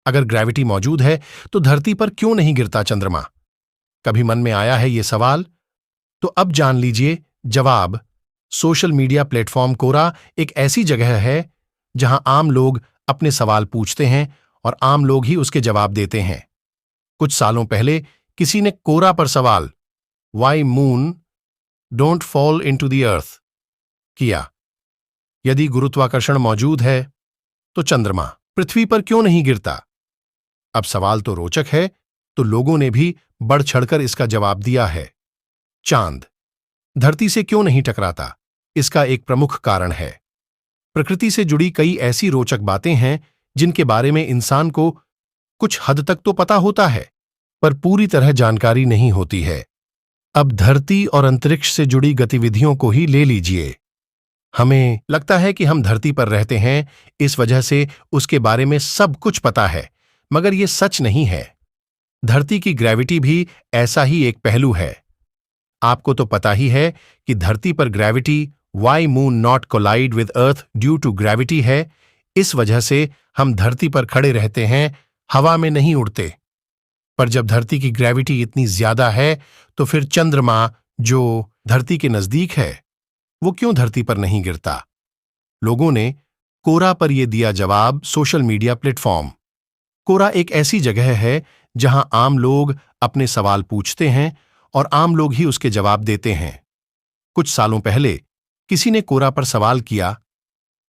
अगर ग्रेविटी मौजूद है तो धरती पर क्यों नहीं गिरता चंद्रमा? कभी मन में आया है ये सवाल? तो अब जान लीजिए जवाब। सोशल मीडिया प्लेटफॉर्म कोरा एक ऐसी जगह है जहां आम लोग अपने सवाल पूछते हैं और आम लोग ही उसके जवाब देते हैं। कुछ सालों पहले किसी ने कोरा पर सवाल why moon don't fall into the earth किया। यदि गुरुत्वाकर्षण मौजूद है तो चंद्रमा पृथ्वी पर क्यों नहीं गिरता? अब सवाल तो रोचक है, तो लोगों ने भी बढ़ चढ़कर इसका जवाब दिया है। चांद धरती से क्यों नहीं टकराता? इसका एक प्रमुख कारण है प्रकृति से जुड़ी कई ऐसी रोचक बातें हैं जिनके बारे में इंसान को कुछ हद तक तो पता होता है, पर पूरी तरह जानकारी नहीं होती है। अब धरती और अंतरिक्ष से जुड़ी गतिविधियों को ही ले लीजिए। हमें लगता है कि हम धरती पर रहते हैं, इस वजह से उसके बारे में सब कुछ पता है, मगर यह सच नहीं है। धरती की ग्रेविटी भी ऐसा ही एक पहलू है। आपको तो पता ही है कि धरती पर gravity why moon not collide with earth due to gravity है। इस वजह से हम धरती पर खड़े रहते हैं, हवा में नहीं उड़ते। पर जब धरती की ग्रेविटी इतनी ज्यादा है तो फिर चंद्रमा जो धरती के नजदीक है वो क्यों धरती पर नहीं गिरता? लोगों ने कोरा पर यह दिया जवाब। सोशल मीडिया प्लेटफॉर्म कोरा एक ऐसी जगह है जहां आम लोग अपने सवाल पूछते हैं और आम लोग ही उसके जवाब देते हैं। कुछ सालों पहले किसी ने कोरा पर सवाल किया,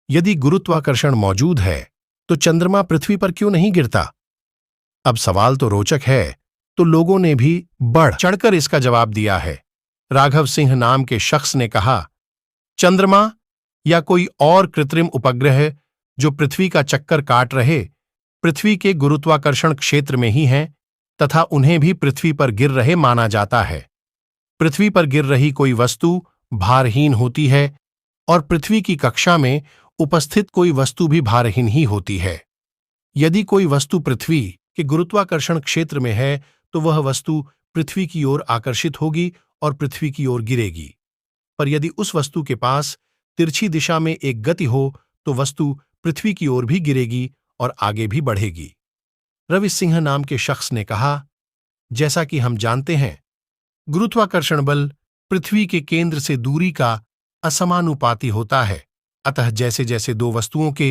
यदि गुरुत्वाकर्षण मौजूद है तो चंद्रमा पृथ्वी पर क्यों नहीं गिरता? अब सवाल तो रोचक है, तो लोगों ने भी बढ़ चढ़कर इसका जवाब दिया है। राघव सिंह नाम के शख्स ने कहा, चंद्रमा या कोई और कृत्रिम उपग्रह जो पृथ्वी का चक्कर काट रहे पृथ्वी के गुरुत्वाकर्षण क्षेत्र में ही हैं तथा उन्हें भी पृथ्वी पर गिर रहे माना जाता है। पृथ्वी पर गिर रही कोई वस्तु भारहीन होती है और पृथ्वी की कक्षा में उपस्थित कोई वस्तु भी भारहीन ही होती है। यदि कोई वस्तु पृथ्वी के गुरुत्वाकर्षण क्षेत्र में है तो वह वस्तु पृथ्वी की ओर आकर्षित होगी और पृथ्वी की ओर गिरेगी। पर यदि उस वस्तु के पास तिरछी दिशा में एक गति हो तो वस्तु पृथ्वी की ओर भी गिरेगी और आगे भी बढ़ेगी। रवि सिंह नाम के शख्स ने कहा, जैसा कि हम जानते हैं, गुरुत्वाकर्षण बल पृथ्वी के केंद्र से दूरी का असमानुपाती होता है। अतः जैसे जैसे दो वस्तुओं के